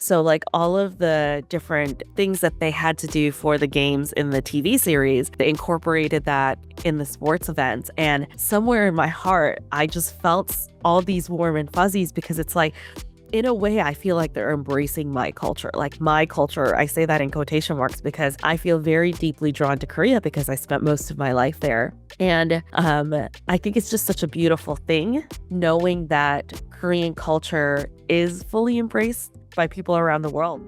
So like all of the different things that they had to do for the games in the TV series, they incorporated that in the sports events. And somewhere in my heart, I just felt all these warm and fuzzies because it's like, in a way, I feel like they're embracing my culture. Like my culture, I say that in quotation marks because I feel very deeply drawn to Korea because I spent most of my life there. And I think it's just such a beautiful thing knowing that Korean culture is fully embraced by people around the world.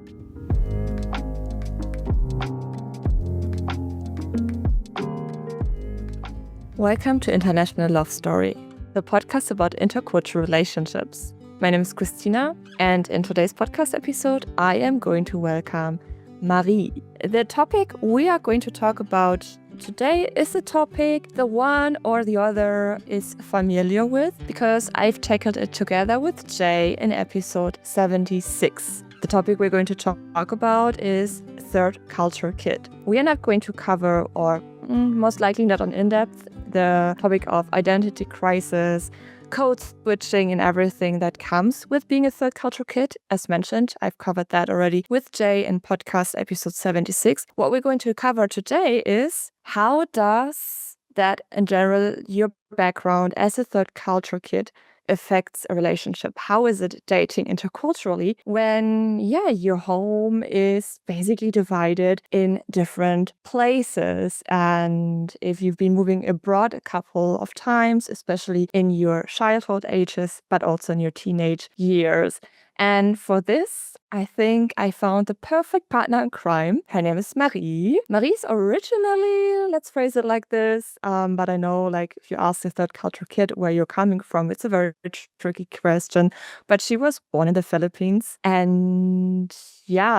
Welcome to International Love Story, the podcast about intercultural relationships. My name is Christina, and in today's podcast episode, I am going to welcome Marie. The topic we are going to talk about today is a topic the one or the other is familiar with because I've tackled it together with Jay in episode 76. The topic we're going to talk about is third culture kid. We are not going to cover, or most likely not on in-depth, the topic of identity crisis, code switching and everything that comes with being a third culture kid. As mentioned, I've covered that already with Jay in podcast episode 76. What we're going to cover today is how does that in general, your background as a third culture kid affects a relationship? How is it dating interculturally when, your home is basically divided in different places? And if you've been moving abroad a couple of times, especially in your childhood ages, but also in your teenage years. And for this, I think I found the perfect partner in crime. Her name is Marie. Marie's originally, let's phrase it like this, but I know like if you ask a third culture kid where you're coming from, it's a very tricky question. But she was born in the Philippines and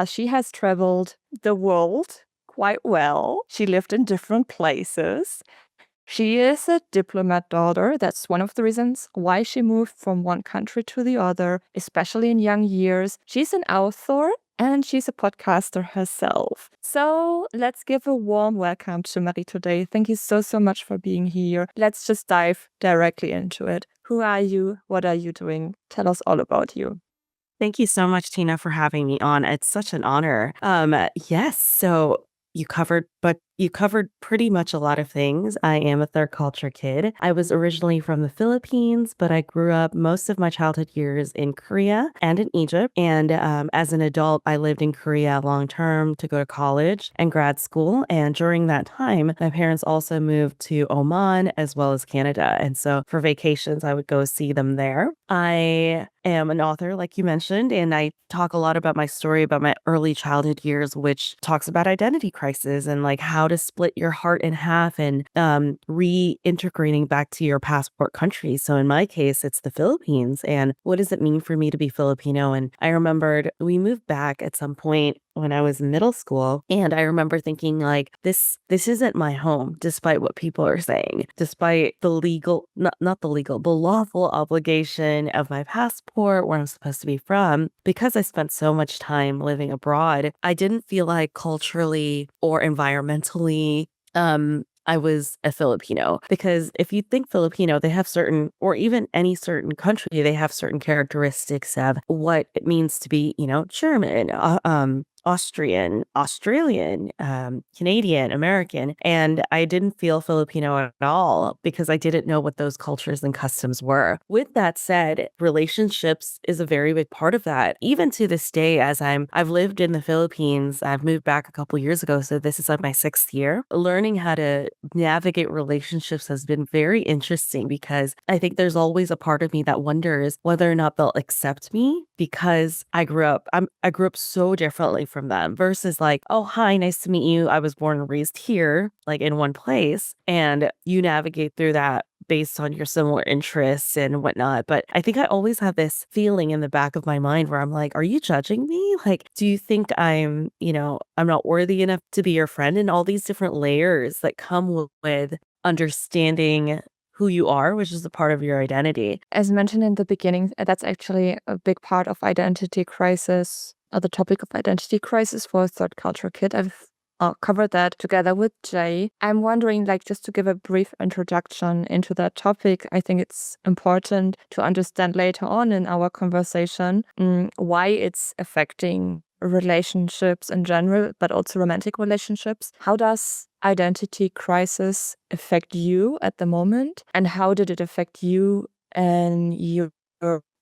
she has traveled the world quite well. She lived in different places. She is a diplomat daughter. That's one of the reasons why she moved from one country to the other, especially in young years. She's an author and she's a podcaster herself. So let's give a warm welcome to Marie today. Thank you so much for being here. Let's just dive directly into it. Who are you? What are you doing? Tell us all about you. Thank you so much, Tina, for having me on. It's such an honor. Yes, so you covered pretty much a lot of things. I am a third culture kid. I was originally from the Philippines, but I grew up most of my childhood years in Korea and in Egypt. And as an adult, I lived in Korea long term to go to college and grad school. And during that time, my parents also moved to Oman as well as Canada. And so for vacations, I would go see them there. I am an author, like you mentioned, and I talk a lot about my story about my early childhood years, which talks about identity crisis and like how to split your heart in half and reintegrating back to your passport country. So in my case, it's the Philippines. And what does it mean for me to be Filipino? And I remembered we moved back at some point when I was in middle school. And I remember thinking like, this isn't my home, despite what people are saying, despite the the lawful obligation of my passport, where I'm supposed to be from. Because I spent so much time living abroad, I didn't feel like culturally or environmentally, I was a Filipino. Because if you think Filipino, they have certain, or even any certain country, they have certain characteristics of what it means to be, German, Austrian, Australian, Canadian, American. And I didn't feel Filipino at all because I didn't know what those cultures and customs were. With that said, relationships is a very big part of that. Even to this day, as I've lived in the Philippines, I've moved back a couple years ago. So this is like my 6th year. Learning how to navigate relationships has been very interesting because I think there's always a part of me that wonders whether or not they'll accept me because I grew up so differently from them versus like, oh, hi, nice to meet you. I was born and raised here, like in one place. And you navigate through that based on your similar interests and whatnot. But I think I always have this feeling in the back of my mind where I'm like, are you judging me? Like, do you think I'm not worthy enough to be your friend? And all these different layers that come with understanding who you are, which is a part of your identity. As mentioned in the beginning, that's actually a big part of identity crisis, or the topic of identity crisis for a third culture kid. I've covered that together with Jay. I'm wondering, like, just to give a brief introduction into that topic, I think it's important to understand later on in our conversation why it's affecting relationships in general, but also romantic relationships. How does identity crisis affect you at the moment? And how did it affect you in your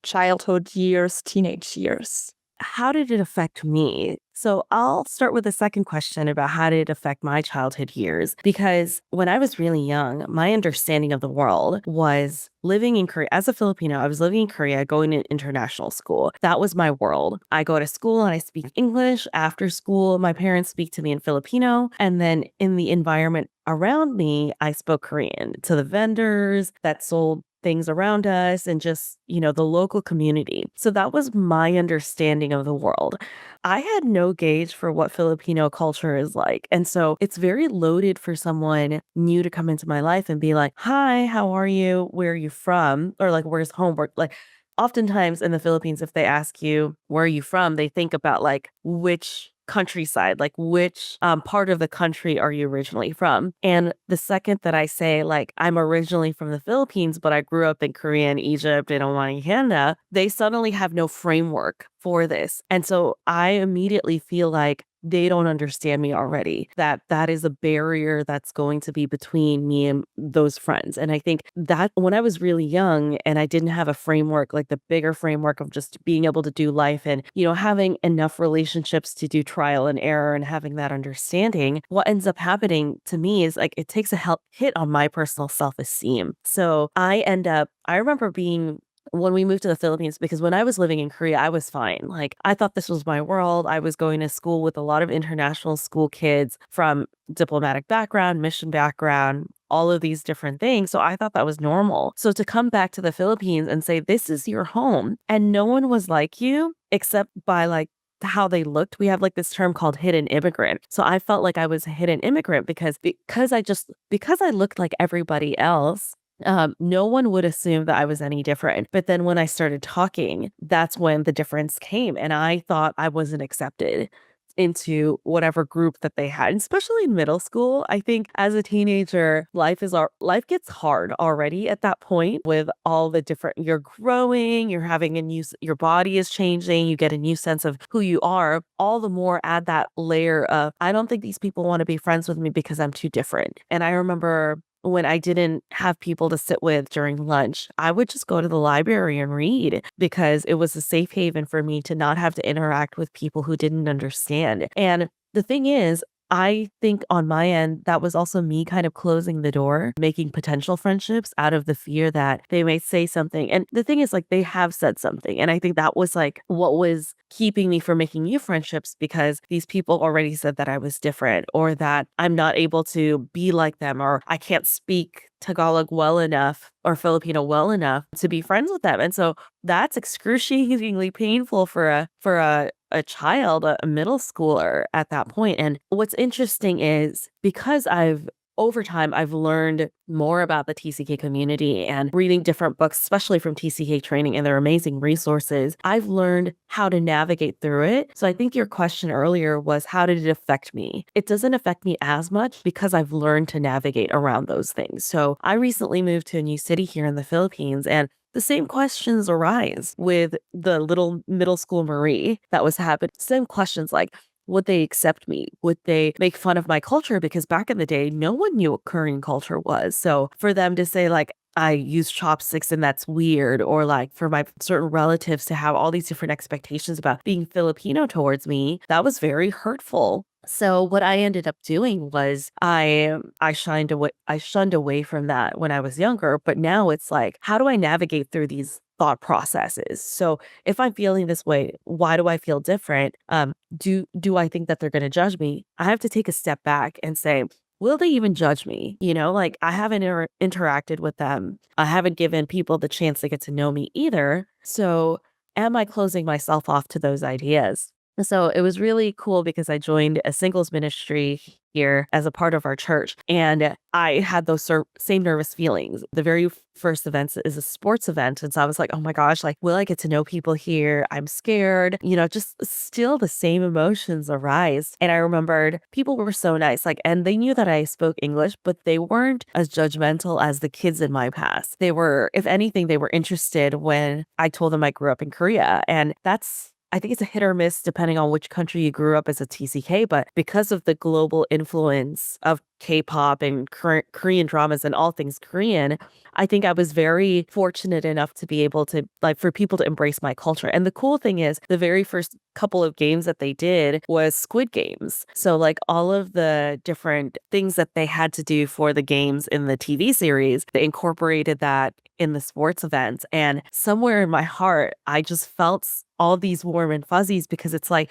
childhood years, teenage years? How did it affect me? So I'll start with the second question about how did it affect my childhood years? Because when I was really young, my understanding of the world was living in Korea. As a Filipino, I was living in Korea, going to international school. That was my world. I go to school and I speak English. After school, my parents speak to me in Filipino. And then in the environment around me, I spoke Korean to the vendors that sold things around us and just, the local community. So that was my understanding of the world. I had no gauge for what Filipino culture is like. And so it's very loaded for someone new to come into my life and be like, hi, how are you? Where are you from? Or like, where's home? Like, oftentimes in the Philippines, if they ask you, where are you from? They think about like which countryside, like which part of the country are you originally from? And the second that I say, like, I'm originally from the Philippines, but I grew up in Korea and Egypt and Oman and Canada, they suddenly have no framework for this. And so I immediately feel like they don't understand me already, that is a barrier that's going to be between me and those friends. And I think that when I was really young and I didn't have a framework, like the bigger framework of just being able to do life and, having enough relationships to do trial and error and having that understanding, what ends up happening to me is like it takes a hit on my personal self-esteem. So I remember being when we moved to the Philippines, because when I was living in Korea, I was fine. Like, I thought this was my world. I was going to school with a lot of international school kids from diplomatic background, mission background, all of these different things. So I thought that was normal. So to come back to the Philippines and say, this is your home, and no one was like you except by like how they looked. We have like this term called hidden immigrant. So I felt like I was a hidden immigrant because I looked like everybody else. No one would assume that I was any different. But then when I started talking, that's when the difference came. And I thought I wasn't accepted into whatever group that they had, and especially in middle school. I think as a teenager, life gets hard already at that point with all the different, you're growing, you're having your body is changing, you get a new sense of who you are. All the more add that layer of, I don't think these people want to be friends with me because I'm too different. And I remember when I didn't have people to sit with during lunch, I would just go to the library and read because it was a safe haven for me to not have to interact with people who didn't understand. And the thing is, I think on my end, that was also me kind of closing the door, making potential friendships out of the fear that they may say something. And the thing is, like, they have said something. And I think that was like what was keeping me from making new friendships, because these people already said that I was different or that I'm not able to be like them or I can't speak Tagalog well enough or Filipino well enough to be friends with them. And so that's excruciatingly painful for a child, a middle schooler at that point. And what's interesting is because over time, I've learned more about the TCK community and reading different books, especially from TCK training and their amazing resources, I've learned how to navigate through it. So I think your question earlier was, how did it affect me? It doesn't affect me as much because I've learned to navigate around those things. So I recently moved to a new city here in the Philippines, and the same questions arise with the little middle school Marie that was happening. Same questions like, would they accept me? Would they make fun of my culture? Because back in the day, no one knew what Korean culture was. So for them to say like, I use chopsticks and that's weird, or like for my certain relatives to have all these different expectations about being Filipino towards me, that was very hurtful. So what I ended up doing was I shunned away from that when I was younger, but now it's like, how do I navigate through these thought processes? So if I'm feeling this way, why do I feel different? Do I think that they're going to judge me? I have to take a step back and say, will they even judge me? Like, I haven't interacted with them. I haven't given people the chance to get to know me either. So am I closing myself off to those ideas? So it was really cool because I joined a singles ministry here as a part of our church. And I had those same nervous feelings. The very first event is a sports event. And so I was like, oh my gosh, like, will I get to know people here? I'm scared, just still the same emotions arise. And I remembered people were so nice, like, and they knew that I spoke English, but they weren't as judgmental as the kids in my past. They were, if anything, they were interested when I told them I grew up in Korea. And I think it's a hit or miss depending on which country you grew up as a TCK, but because of the global influence of K-pop and Korean dramas and all things Korean, I think I was very fortunate enough to be able to, like, for people to embrace my culture. And the cool thing is, the very first couple of games that they did was Squid Games. So, like, all of the different things that they had to do for the games in the TV series, they incorporated that in the sports events. And somewhere in my heart, I just felt all these warm and fuzzies because it's like,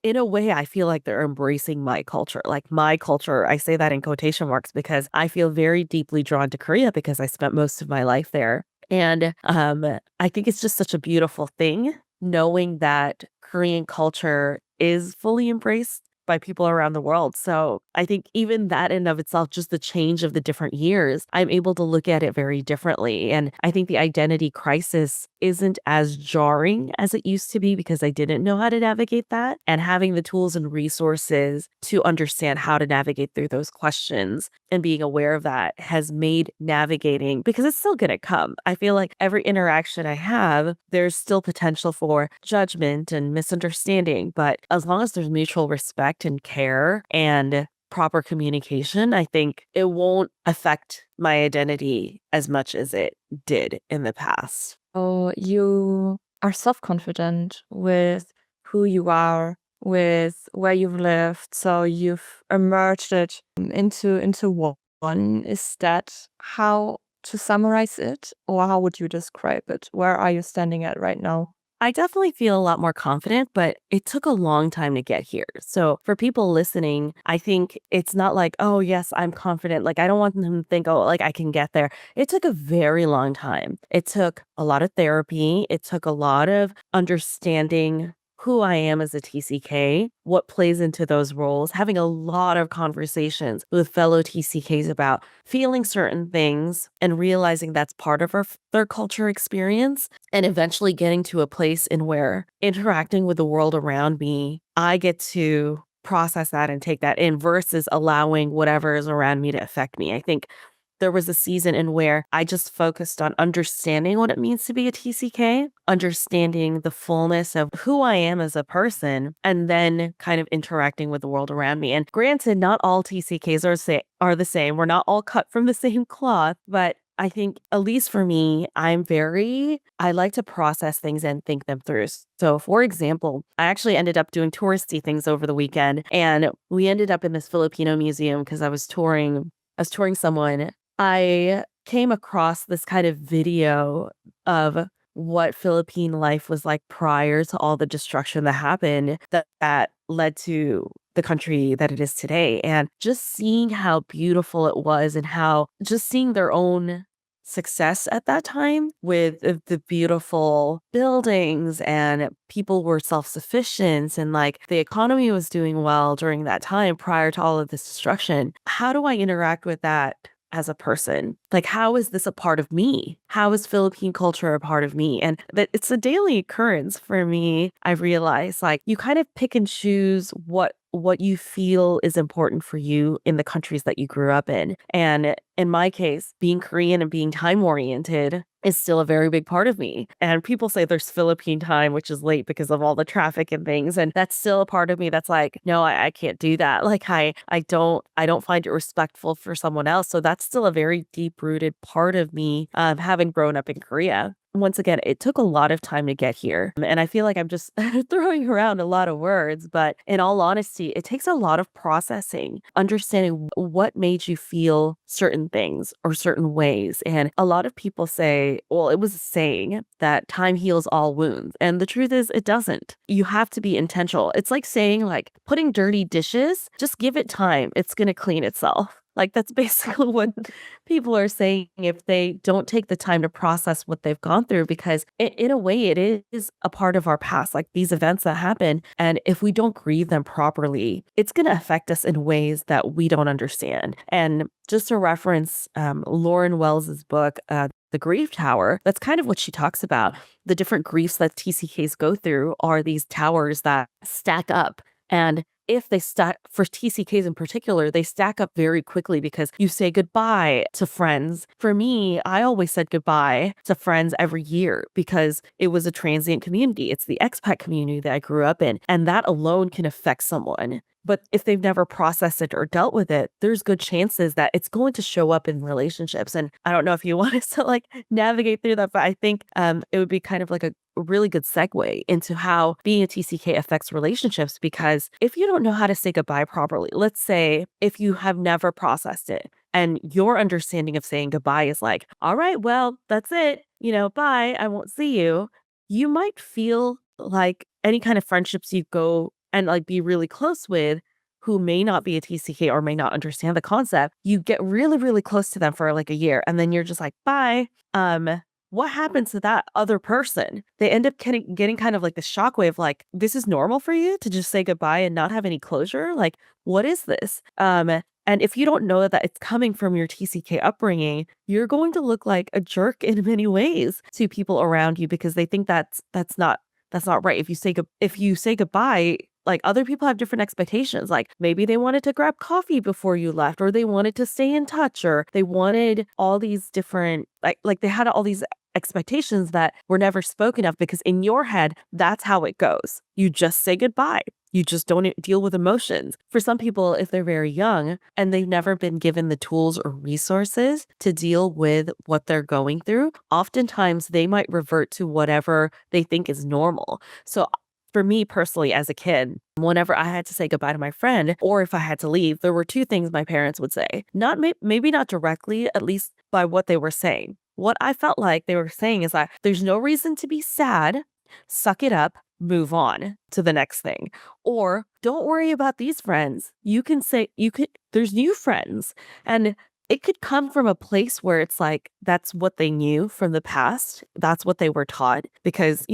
in a way, I feel like they're embracing my culture. Like my culture, I say that in quotation marks because I feel very deeply drawn to Korea because I spent most of my life there. And I think it's just such a beautiful thing knowing that Korean culture is fully embraced by people around the world. So I think even that in of itself, just the change of the different years, I'm able to look at it very differently. And I think the identity crisis isn't as jarring as it used to be because I didn't know how to navigate that. And having the tools and resources to understand how to navigate through those questions and being aware of that has made navigating, because it's still going to come. I feel like every interaction I have, there's still potential for judgment and misunderstanding. But as long as there's mutual respect and care and proper communication, I think it won't affect my identity as much as it did in the past. Oh, you are self-confident with who you are, with where you've lived, so you've emerged it into one. Is that how to summarize it, or how would you describe it? Where are you standing at right now? I definitely feel a lot more confident, but it took a long time to get here. So for people listening, I think it's not like, oh, yes, I'm confident. Like, I don't want them to think, oh, like I can get there. It took a very long time. It took a lot of therapy. It took a lot of understanding who I am as a TCK, what plays into those roles, having a lot of conversations with fellow TCKs about feeling certain things and realizing that's part of their culture experience, and eventually getting to a place in where interacting with the world around me, I get to process that and take that in versus allowing whatever is around me to affect me. I think there was a season in where I just focused on understanding what it means to be a TCK, understanding the fullness of who I am as a person, and then kind of interacting with the world around me. And granted, not all TCKs are the same. We're not all cut from the same cloth, but I think, at least for me, I like to process things and think them through. So, for example, I actually ended up doing touristy things over the weekend, and we ended up in this Filipino museum because I was touring someone. I came across this kind of video of what Philippine life was like prior to all the destruction that happened that led to the country that it is today. And just seeing how beautiful it was and how just seeing their own success at that time with the beautiful buildings and people were self-sufficient and like the economy was doing well during that time prior to all of this destruction. How do I interact with that as a person? Like, how is this a part of me? How is Philippine culture a part of me? And that it's a daily occurrence for me. I realize like you kind of pick and choose what you feel is important for you in the countries that you grew up in. And in my case, being Korean and being time oriented is still a very big part of me. And people say there's Philippine time, which is late because of all the traffic and things. And that's still a part of me that's like, no, I can't do that. Like I don't find it respectful for someone else. So that's still a very deep rooted part of me, having grown up in Korea. Once again, it took a lot of time to get here. And I feel like I'm just throwing around a lot of words, but in all honesty, it takes a lot of processing, understanding what made you feel certain things or certain ways. And a lot of people say, well, it was a saying that time heals all wounds. And the truth is it doesn't. You have to be intentional. It's like saying like putting dirty dishes, just give it time. It's going to clean itself. Like, that's basically what people are saying if they don't take the time to process what they've gone through, because in a way, it is a part of our past, like these events that happen. And if we don't grieve them properly, it's going to affect us in ways that we don't understand. And just to reference Lauren Wells's book, The Grief Tower, that's kind of what she talks about. The different griefs that TCKs go through are these towers that stack up. And if they stack, for TCKs in particular, they stack up very quickly because you say goodbye to friends. For me, I always said goodbye to friends every year because it was a transient community. It's the expat community that I grew up in, and that alone can affect someone. But if they've never processed it or dealt with it, there's good chances that it's going to show up in relationships. And I don't know if you want us to like navigate through that, but I think it would be kind of like a really good segue into how being a TCK affects relationships. Because if you don't know how to say goodbye properly, let's say if you have never processed it and your understanding of saying goodbye is like, all right, well, that's it, bye, I won't see you. You might feel like any kind of friendships you go and like be really close with who may not be a TCK or may not understand the concept, you get really, really close to them for like a year. And then you're just like, bye. What happens to that other person? They end up getting kind of like the shockwave, like, this is normal for you to just say goodbye and not have any closure? Like, what is this? And if you don't know that it's coming from your TCK upbringing, you're going to look like a jerk in many ways to people around you because they think that's not right. If you say goodbye, like other people have different expectations. Like maybe they wanted to grab coffee before you left, or they wanted to stay in touch, or they wanted all these different like they had all these expectations that were never spoken of because in your head, that's how it goes. You just say goodbye. You just don't deal with emotions. For some people, if they're very young and they've never been given the tools or resources to deal with what they're going through, oftentimes they might revert to whatever they think is normal. So for me personally, as a kid, whenever I had to say goodbye to my friend, or if I had to leave, there were two things my parents would say. Not maybe not directly, at least by what they were saying. What I felt like they were saying is that there's no reason to be sad, suck it up, move on to the next thing. Or don't worry about these friends. There's new friends. And it could come from a place where it's like, that's what they knew from the past. That's what they were taught because,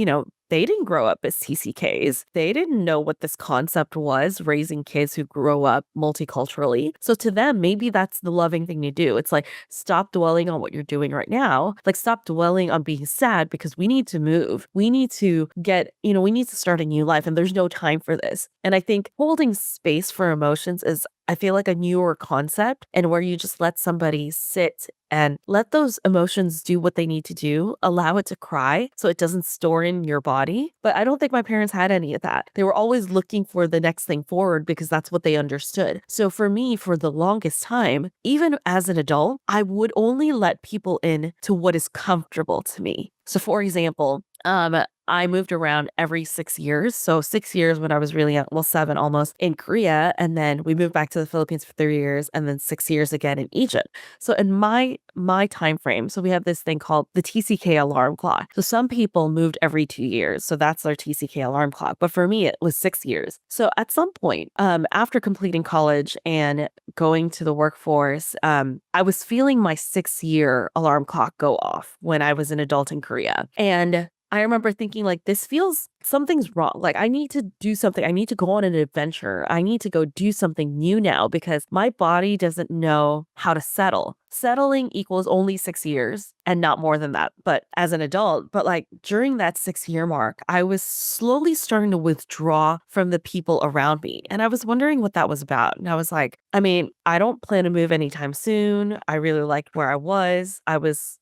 they didn't grow up as TCKs. They didn't know what this concept was, raising kids who grow up multiculturally. So to them, maybe that's the loving thing to do. It's like, stop dwelling on what you're doing right now. Like, stop dwelling on being sad because we need to move. We need to we need to start a new life and there's no time for this. And I think holding space for emotions is, I feel like, a newer concept, and where you just let somebody sit and let those emotions do what they need to do, allow it to cry so it doesn't store in your body. But I don't think my parents had any of that. They were always looking for the next thing forward because that's what they understood. So for me, for the longest time, even as an adult, I would only let people in to what is comfortable to me. So for example, I moved around every 6 years. So 6 years when I was really young, well, 7 almost, in Korea. And then we moved back to the Philippines for 3 years and then 6 years again in Egypt. So in my time frame, so we have this thing called the TCK alarm clock. So some people moved every 2 years. So that's their TCK alarm clock. But for me, it was 6 years. So at some point, after completing college and going to the workforce, I was feeling my 6-year alarm clock go off when I was an adult in Korea. And I remember thinking, like, something's wrong. Like, I need to do something. I need to go on an adventure. I need to go do something new now because my body doesn't know how to settle. Settling equals only 6 years and not more than that. But as an adult, like during that 6-year mark, I was slowly starting to withdraw from the people around me. And I was wondering what that was about. And I was like, I don't plan to move anytime soon. I really liked where I was. I was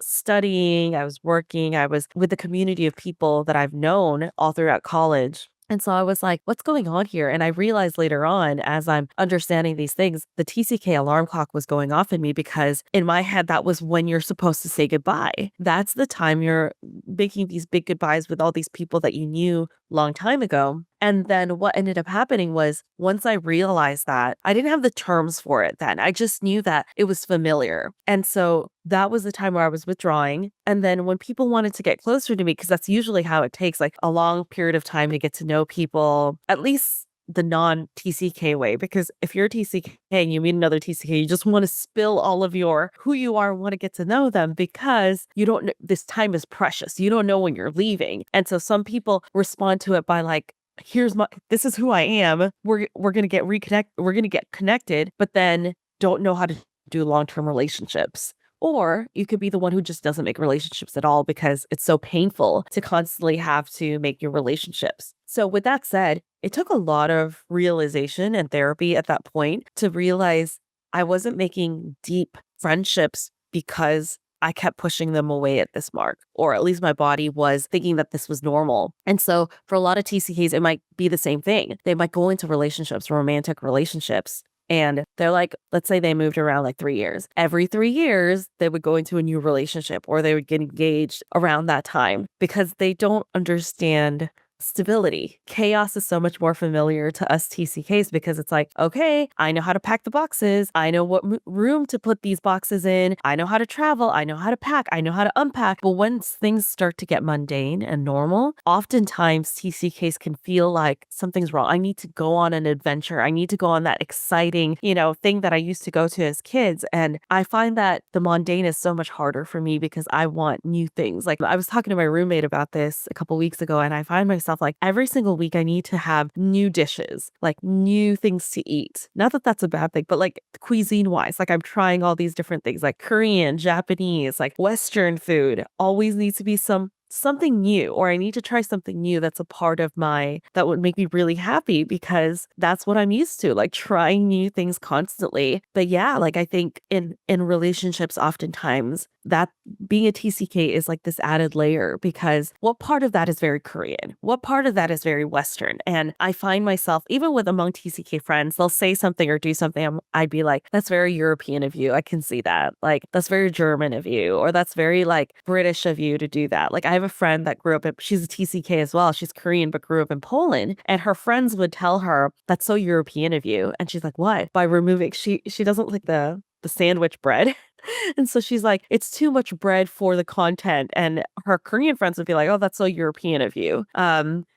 studying, I was working, I was with a community of people that I've known all throughout college. And so I was like, what's going on here? And I realized later on, as I'm understanding these things, the TCK alarm clock was going off in me because in my head, that was when you're supposed to say goodbye. That's the time you're making these big goodbyes with all these people that you knew long time ago. And then what ended up happening was once I realized that, I didn't have the terms for it then. I just knew that it was familiar. And so that was the time where I was withdrawing. And then when people wanted to get closer to me, because that's usually how it takes like a long period of time to get to know people, at least the non-TCK way, because if you're a TCK and you meet another TCK, you just want to spill all of your who you are and want to get to know them because you don't know, this time is precious. You don't know when you're leaving. And so some people respond to it by like, this is who I am. We're gonna get we're gonna get connected, but then don't know how to do long-term relationships. Or you could be the one who just doesn't make relationships at all because it's so painful to constantly have to make your relationships. So with that said, it took a lot of realization and therapy at that point to realize I wasn't making deep friendships because I kept pushing them away at this mark, or at least my body was thinking that this was normal. And so for a lot of TCKs, it might be the same thing. They might go into relationships, romantic relationships, and they're like, let's say they moved around like 3 years. Every 3 years, they would go into a new relationship or they would get engaged around that time because they don't understand stability. Chaos is so much more familiar to us TCKs because it's like, okay, I know how to pack the boxes. I know what room to put these boxes in. I know how to travel. I know how to pack. I know how to unpack. But when things start to get mundane and normal, oftentimes TCKs can feel like something's wrong. I need to go on an adventure. I need to go on that exciting, thing that I used to go to as kids. And I find that the mundane is so much harder for me because I want new things. Like I was talking to my roommate about this a couple weeks ago, and I find myself like every single week I need to have new dishes, like new things to eat. Not that that's a bad thing, but like cuisine wise, like I'm trying all these different things like Korean, Japanese, like Western food always needs to be something new, or I need to try something new that's a part of that would make me really happy because that's what I'm used to, like trying new things constantly. But yeah, like I think in relationships oftentimes that being a TCK is like this added layer because what part of that is very Korean? What part of that is very Western? And I find myself, even with among TCK friends, they'll say something or do something. I'd be like, that's very European of you. I can see that. Like, that's very German of you, or that's very like British of you to do that. Like, I have a friend that grew up she's a TCK as well. She's Korean, but grew up in Poland. And her friends would tell her, that's so European of you. And she's like, what? By removing, she doesn't like the sandwich bread. And so she's like, it's too much bread for the content. And her Korean friends would be like, oh, that's so European of you.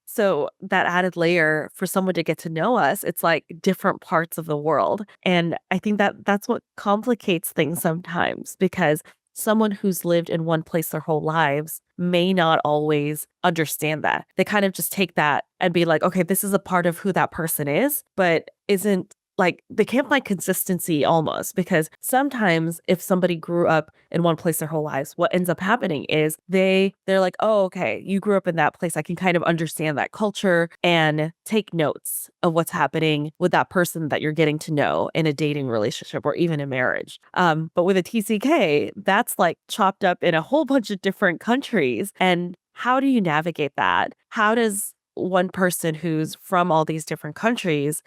So that added layer for someone to get to know us, it's like different parts of the world. And I think that that's what complicates things sometimes because someone who's lived in one place their whole lives may not always understand that. They kind of just take that and be like, okay, this is a part of who that person is, but isn't like they can't find consistency almost because sometimes if somebody grew up in one place their whole lives, what ends up happening is they're like, oh, okay, you grew up in that place. I can kind of understand that culture and take notes of what's happening with that person that you're getting to know in a dating relationship or even a marriage. But with a TCK, that's like chopped up in a whole bunch of different countries. And how do you navigate that? How does one person who's from all these different countries,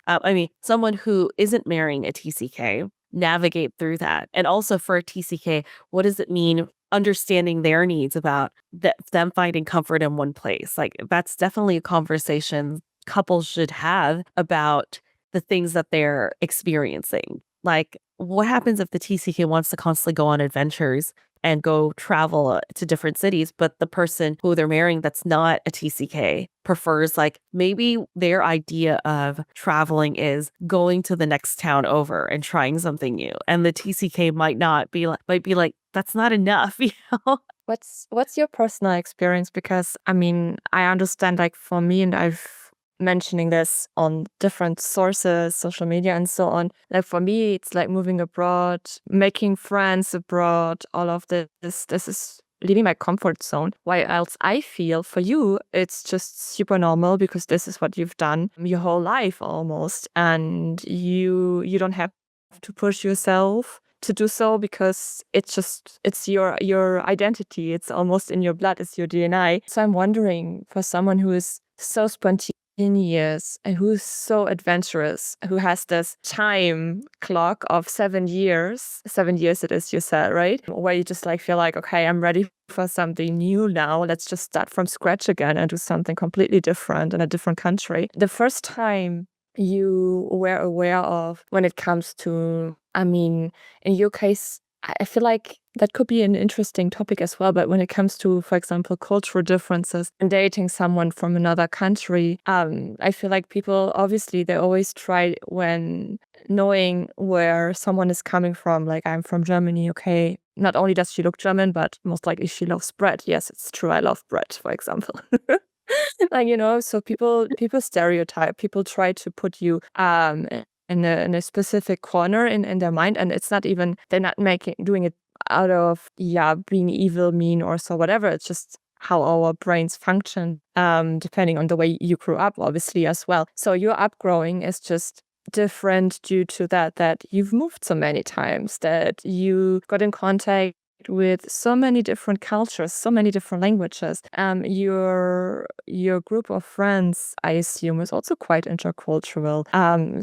someone who isn't marrying a TCK, navigate through that? And also for a TCK, what does it mean understanding their needs about them finding comfort in one place? Like that's definitely a conversation couples should have about the things that they're experiencing. Like what happens if the TCK wants to constantly go on adventures and go travel to different cities, but the person who they're marrying that's not a TCK prefers like maybe their idea of traveling is going to the next town over and trying something new. And the TCK might be like, that's not enough, you know? What's your personal experience? Because I understand like for me, and I've mentioning this on different sources, social media and so on. Like for me, it's like moving abroad, making friends abroad, all of this is leaving my comfort zone. Why else I feel for you, it's just super normal because this is what you've done your whole life almost. And you don't have to push yourself to do so because it's your identity. It's almost in your blood, it's your DNA. So I'm wondering for someone who is so spontaneous and who's so adventurous, who has this time clock of 7 years. 7 years it is, you said, right? Where you just like feel like, okay, I'm ready for something new now. Let's just start from scratch again and do something completely different in a different country. The first time you were aware of when it comes to, in your case, I feel like that could be an interesting topic as well. But when it comes to, for example, cultural differences and dating someone from another country, I feel like people, obviously, they always try, when knowing where someone is coming from, like, I'm from Germany, okay, not only does she look German, but most likely she loves bread. Yes, it's true, I love bread, for example. Like, so people stereotype, people try to put you in a specific corner in their mind, and it's not even, they're not doing it out of being evil, mean, or so whatever. It's just how our brains function, depending on the way you grew up, obviously, as well. So your upgrowing is just different due to that you've moved so many times, that you got in contact with so many different cultures, so many different languages. Your group of friends, I assume, is also quite intercultural.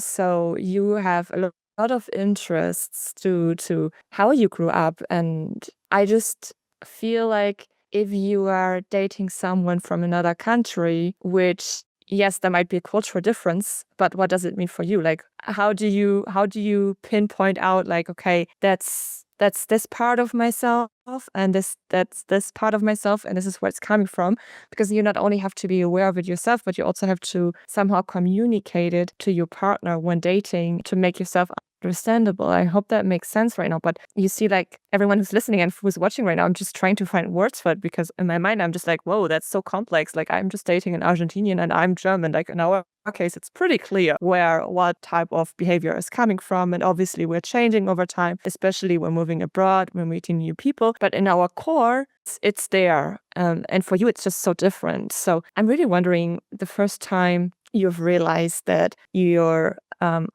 So you have a lot of interests to how you grew up, and I just feel like if you are dating someone from another country, which, yes, there might be a cultural difference, but what does it mean for you? Like, how do you pinpoint out, like, okay, that's this part of myself, and that's this part of myself, and this is where it's coming from? Because you not only have to be aware of it yourself, but you also have to somehow communicate it to your partner when dating to make yourself understandable. I hope that makes sense right now. But you see, like, everyone who's listening and who's watching right now, I'm just trying to find words for it, because in my mind I'm just like, whoa, that's so complex. Like, I'm just dating an Argentinian and I'm German. Like, in our case, it's pretty clear what type of behavior is coming from, and obviously we're changing over time, especially when moving abroad, when meeting new people. But in our core, it's there, and for you it's just so different. So I'm really wondering, the first time you've realized that your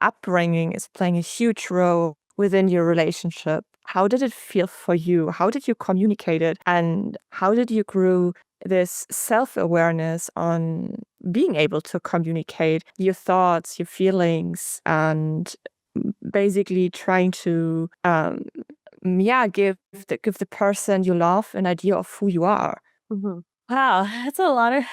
upbringing is playing a huge role within your relationship, how did it feel for you? How did you communicate it? And how did you grow this self-awareness on being able to communicate your thoughts, your feelings, and basically trying to give the person you love an idea of who you are? Mhm. Wow, that's a lot of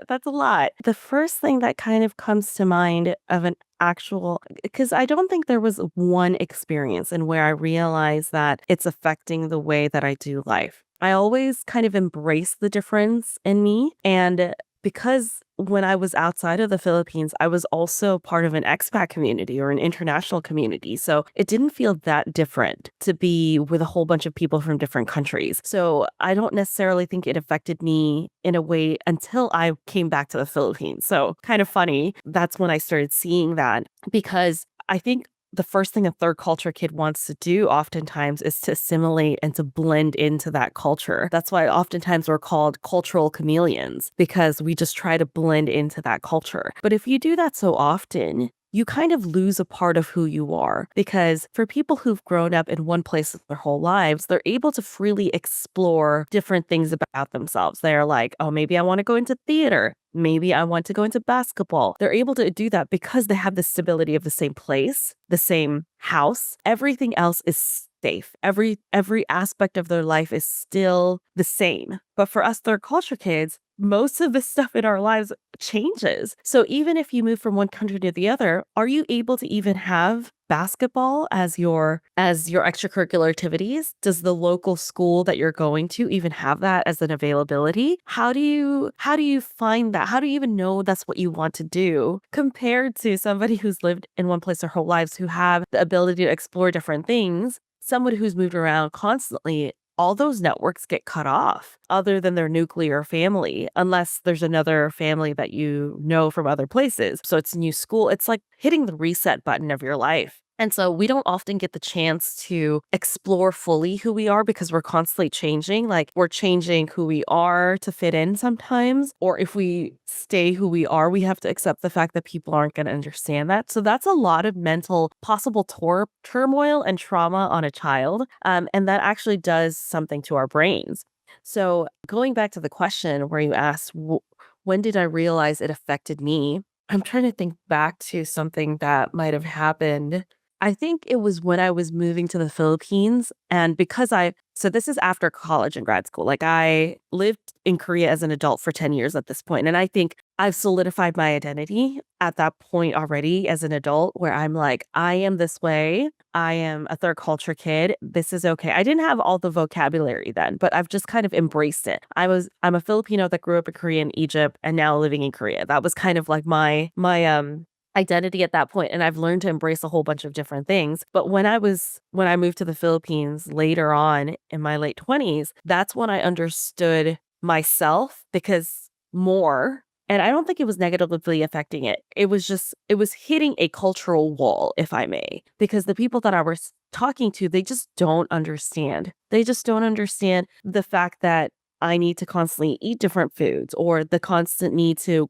that's a lot. The first thing that kind of comes to mind of an actual, because I don't think there was one experience in where I realized that it's affecting the way that I do life. I always kind of embrace the difference in me, and because when I was outside of the Philippines, I was also part of an expat community or an international community. So it didn't feel that different to be with a whole bunch of people from different countries. So I don't necessarily think it affected me in a way until I came back to the Philippines. So kind of funny. That's when I started seeing that, because I think the first thing a third culture kid wants to do oftentimes is to assimilate and to blend into that culture. That's why oftentimes we're called cultural chameleons, because we just try to blend into that culture. But if you do that so often, you kind of lose a part of who you are, because for people who've grown up in one place their whole lives, they're able to freely explore different things about themselves. They're like, oh, maybe I want to go into theater. Maybe I want to go into basketball. They're able to do that because they have the stability of the same place, the same house. Everything else is safe. Every aspect of their life is still the same. But for us third culture kids, most of the stuff in our lives changes. So even if you move from one country to the other, are you able to even have basketball as your extracurricular activities? Does the local school that you're going to even have that as an availability? How do you find that? How do you even know that's what you want to do, compared to somebody who's lived in one place their whole lives, who have the ability to explore different things? Someone who's moved around constantly, all those networks get cut off, other than their nuclear family, unless there's another family that you know from other places. So it's new school. It's like hitting the reset button of your life. And so we don't often get the chance to explore fully who we are, because we're constantly changing. Like, we're changing who we are to fit in sometimes. Or if we stay who we are, we have to accept the fact that people aren't going to understand that. So that's a lot of mental possible turmoil and trauma on a child. And that actually does something to our brains. So going back to the question where you asked, when did I realize it affected me? I'm trying to think back to something that might have happened. I think it was when I was moving to the Philippines, and so this is after college and grad school. Like, I lived in Korea as an adult for 10 years at this point. And I think I've solidified my identity at that point already as an adult where I'm like, I am this way. I am a third culture kid. This is okay. I didn't have all the vocabulary then, but I've just kind of embraced it. I'm a Filipino that grew up in Korea and Egypt and now living in Korea. That was kind of like my identity at that point, and I've learned to embrace a whole bunch of different things. But when I moved to the Philippines later on in my late 20s, that's when I understood myself because more, and I don't think it was negatively affecting it. It was hitting a cultural wall, if I may, because the people that I was talking to, they just don't understand. They just don't understand the fact that I need to constantly eat different foods or the constant need to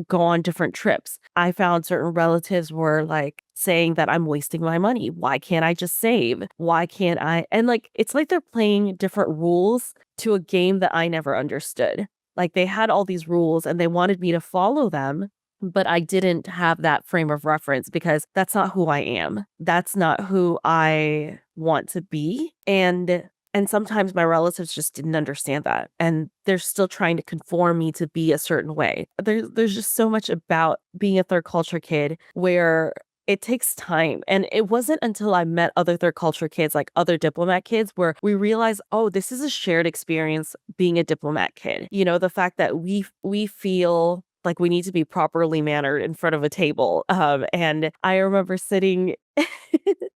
go on different trips. I found certain relatives were like saying that I'm wasting my money. Why can't I just save? Why can't I? And like, it's like they're playing different rules to a game that I never understood. Like they had all these rules and they wanted me to follow them, but I didn't have that frame of reference because that's not who I am. That's not who I want to be. And sometimes my relatives just didn't understand that. And they're still trying to conform me to be a certain way. There's just so much about being a third culture kid where it takes time. And it wasn't until I met other third culture kids, like other diplomat kids, where we realized, oh, this is a shared experience being a diplomat kid. You know, the fact that we feel like we need to be properly mannered in front of a table. And I remember sitting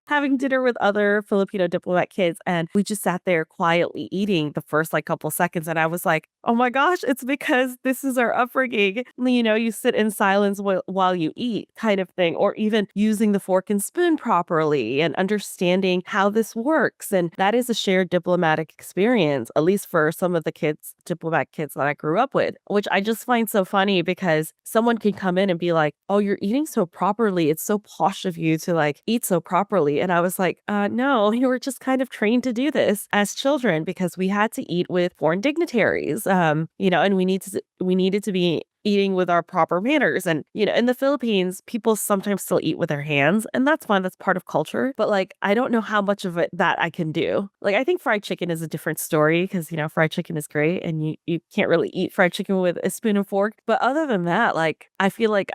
having dinner with other Filipino diplomat kids, and we just sat there quietly eating the first like couple seconds. And I was like, oh my gosh, it's because this is our upbringing. You know, you sit in silence while you eat, kind of thing, or even using the fork and spoon properly and understanding how this works. And that is a shared diplomatic experience, at least for some of the diplomat kids that I grew up with, which I just find so funny because someone can come in and be like, oh, you're eating so properly. It's so posh of you to like eat so properly. And I was like, no, you were just kind of trained to do this as children because we had to eat with foreign dignitaries, you know, and we needed to be eating with our proper manners. And, you know, in the Philippines, people sometimes still eat with their hands, and that's fine. That's part of culture. But like, I don't know how much of it that I can do. Like, I think fried chicken is a different story because, you know, fried chicken is great and you can't really eat fried chicken with a spoon and fork. But other than that, like, I feel like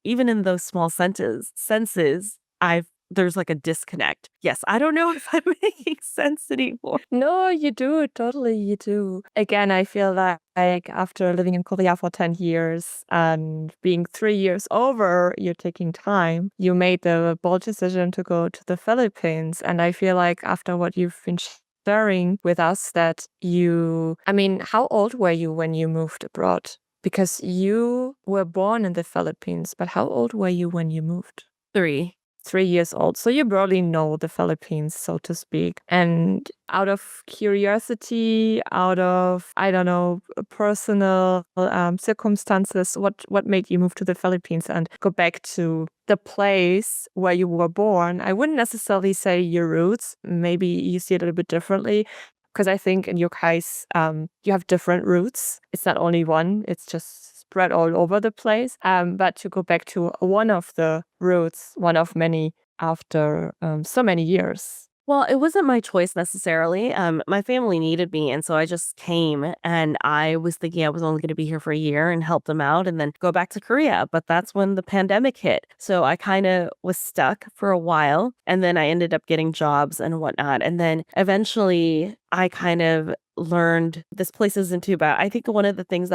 even in those small senses, there's like a disconnect. Yes, I don't know if I'm making sense anymore. No, you do. Totally, you do. Again, I feel like after living in Korea for 10 years and being 3 years over, you're taking time. You made the bold decision to go to the Philippines. And I feel like after what you've been sharing with us that I mean, how old were you when you moved abroad? Because you were born in the Philippines, but how old were you when you moved? 3. 3 years old. So you barely know the Philippines, so to speak. And out of curiosity, out of, I don't know, personal circumstances, what made you move to the Philippines and go back to the place where you were born? I wouldn't necessarily say your roots. Maybe you see it a little bit differently. Because I think in your case, you have different roots. It's not only one, it's just spread all over the place. But to go back to one of the roots, one of many after so many years. Well, it wasn't my choice necessarily. My family needed me, and so I just came. And I was thinking I was only going to be here for a year and help them out, and then go back to Korea. But that's when the pandemic hit, so I kind of was stuck for a while. And then I ended up getting jobs and whatnot. And then eventually, I kind of learned this place isn't too bad. I think one of the things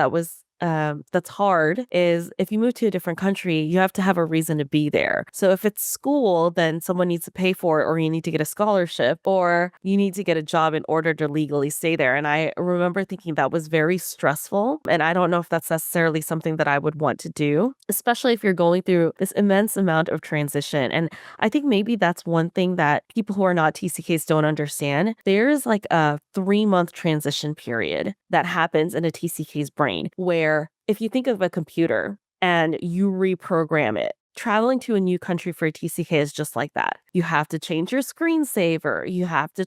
that's hard is if you move to a different country, you have to have a reason to be there. So if it's school, then someone needs to pay for it, or you need to get a scholarship, or you need to get a job in order to legally stay there. And I remember thinking that was very stressful. And I don't know if that's necessarily something that I would want to do, especially if you're going through this immense amount of transition. And I think maybe that's one thing that people who are not TCKs don't understand. There's like a 3-month transition period that happens in a TCK's brain where if you think of a computer and you reprogram it, traveling to a new country for a TCK is just like that. You have to change your screensaver. You have to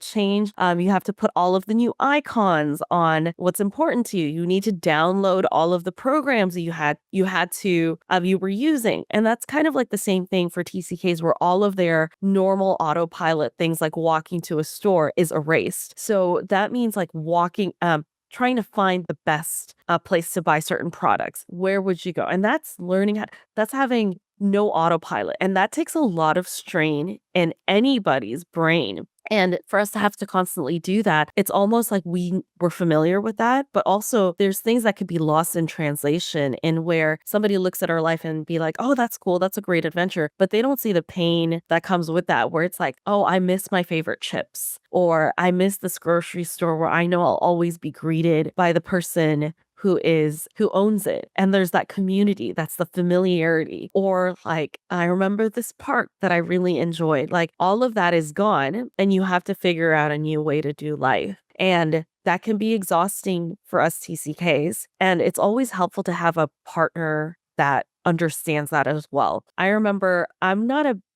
you have to put all of the new icons on what's important to you. You need to download all of the programs that you were using. And that's kind of like the same thing for TCKs where all of their normal autopilot things like walking to a store is erased. So that means like trying to find the best place to buy certain products. Where would you go? And that's that's having no autopilot. And that takes a lot of strain in anybody's brain. And for us to have to constantly do that, it's almost like we're familiar with that, but also there's things that could be lost in translation in where somebody looks at our life and be like, oh, that's cool. That's a great adventure. But they don't see the pain that comes with that, where it's like, oh, I miss my favorite chips, or I miss this grocery store where I know I'll always be greeted by the person who owns it. And there's that community, that's the familiarity. Or like, I remember this park that I really enjoyed. Like all of that is gone and you have to figure out a new way to do life. And that can be exhausting for us TCKs. And it's always helpful to have a partner that understands that as well. I remember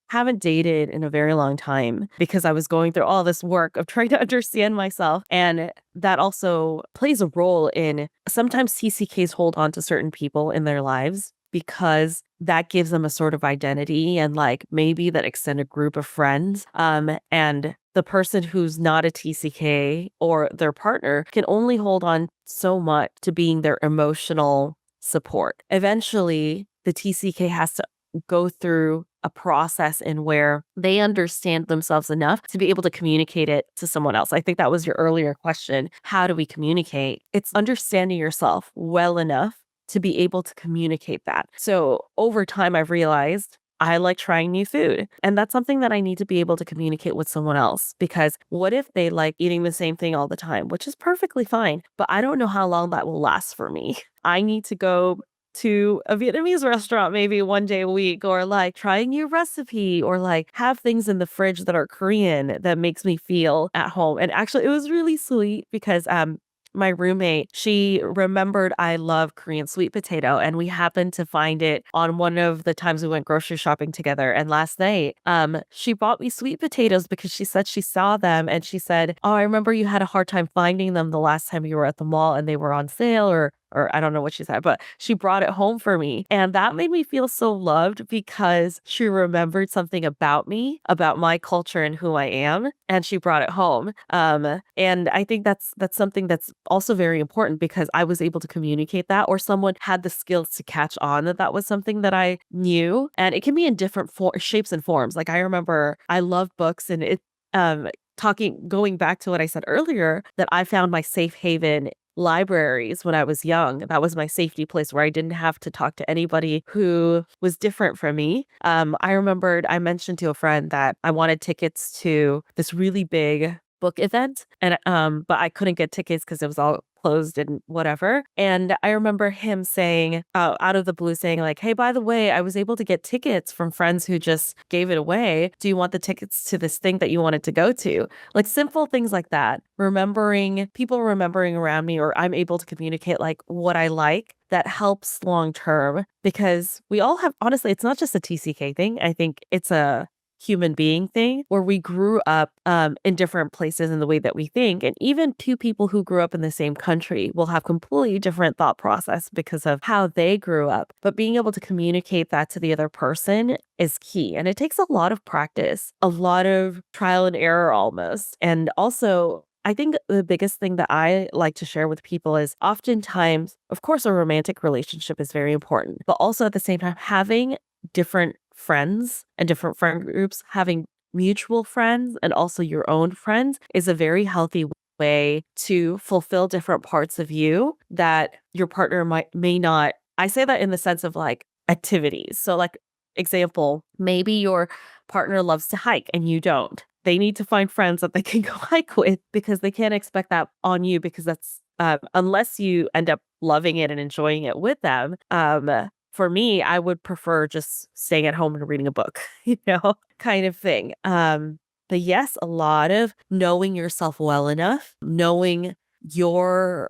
haven't dated in a very long time because I was going through all this work of trying to understand myself. And that also plays a role in sometimes TCKs hold on to certain people in their lives because that gives them a sort of identity and like maybe that extended group of friends. And the person who's not a TCK or their partner can only hold on so much to being their emotional support. Eventually, the TCK has to go through a process in where they understand themselves enough to be able to communicate it to someone else. I think that was your earlier question. How do we communicate? It's understanding yourself well enough to be able to communicate that. So over time, I've realized I like trying new food. And that's something that I need to be able to communicate with someone else. Because what if they like eating the same thing all the time, which is perfectly fine, but I don't know how long that will last for me. I need to go to a Vietnamese restaurant maybe one day a week, or like try a new recipe, or like have things in the fridge that are Korean that makes me feel at home. And actually it was really sweet because my roommate, she remembered I love Korean sweet potato, and we happened to find it on one of the times we went grocery shopping together. And last night, she bought me sweet potatoes because she said she saw them and she said, oh, I remember you had a hard time finding them the last time you were at the mall and they were on sale, or I don't know what she said, but she brought it home for me. And that made me feel so loved because she remembered something about me, about my culture and who I am, and she brought it home. And I think that's something that's also very important because I was able to communicate that, or someone had the skills to catch on that that was something that I knew. And it can be in different shapes and forms. Like I remember I love books, and going back to what I said earlier, that I found my safe haven libraries when I was young. That was my safety place where I didn't have to talk to anybody who was different from me. I remembered I mentioned to a friend that I wanted tickets to this really big book event, and but I couldn't get tickets because it was all closed and whatever. And I remember him saying, out of the blue, saying like, hey, by the way, I was able to get tickets from friends who just gave it away. Do you want the tickets to this thing that you wanted to go to? Like simple things like that. People remembering around me, or I'm able to communicate like what I like, that helps long term, because we all have, honestly, it's not just a TCK thing. I think it's a human being thing where we grew up in different places in the way that we think. And even two people who grew up in the same country will have completely different thought process because of how they grew up. But being able to communicate that to the other person is key. And it takes a lot of practice, a lot of trial and error almost. And also, I think the biggest thing that I like to share with people is oftentimes, of course, a romantic relationship is very important, but also at the same time, having different friends and different friend groups, having mutual friends and also your own friends is a very healthy way to fulfill different parts of you that your partner may not. I say that in the sense of like activities. So like example, maybe your partner loves to hike and you don't. They need to find friends that they can go hike with, because they can't expect that on you, because that's unless you end up loving it and enjoying it with them. For me, I would prefer just staying at home and reading a book, kind of thing. But yes, a lot of knowing yourself well enough, knowing your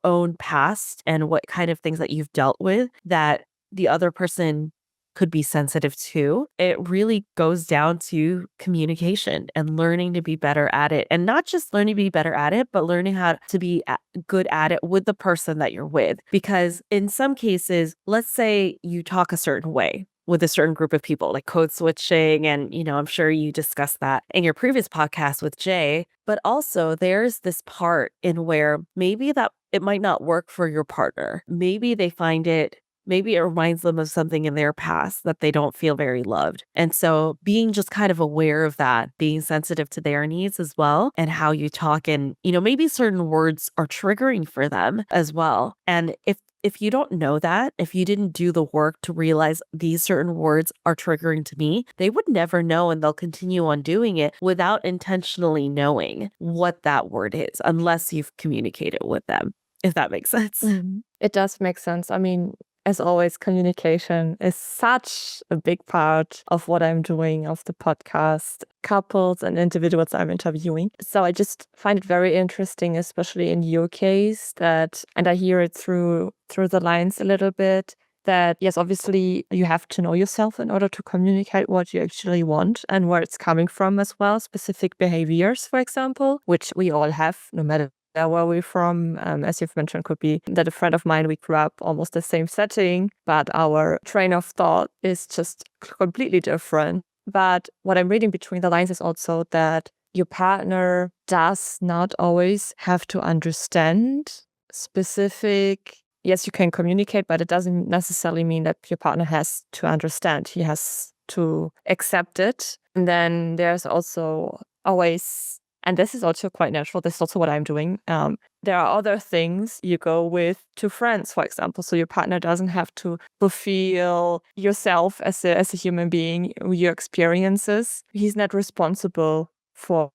own past and what kind of things that you've dealt with that the other person could be sensitive to. It really goes down to communication and learning to be better at it. And not just learning to be better at it, but learning how to be good at it with the person that you're with. Because in some cases, let's say you talk a certain way with a certain group of people, like code switching. And, I'm sure you discussed that in your previous podcast with Jay. But also, there's this part in where maybe that it might not work for your partner. Maybe it reminds them of something in their past that they don't feel very loved. And so being just kind of aware of that, being sensitive to their needs as well, and how you talk, and, maybe certain words are triggering for them as well. And if you don't know that, if you didn't do the work to realize these certain words are triggering to me, they would never know, and they'll continue on doing it without intentionally knowing what that word is, unless you've communicated with them, if that makes sense. It does make sense. I mean, as always, communication is such a big part of what I'm doing, of the podcast, couples and individuals I'm interviewing. So I just find it very interesting, especially in your case, and I hear it through the lines a little bit, that yes, obviously you have to know yourself in order to communicate what you actually want and where it's coming from as well. Specific behaviors, for example, which we all have, no matter where we're from, as you've mentioned, could be that a friend of mine, we grew up almost the same setting, but our train of thought is just completely different. But what I'm reading between the lines is also that your partner does not always have to understand specific. Yes, you can communicate, but it doesn't necessarily mean that your partner has to understand. He has to accept it. And then there's also always, and this is also quite natural, this is also what I'm doing. There are other things you go with to friends, for example. So your partner doesn't have to fulfill yourself as a human being, your experiences. He's not responsible for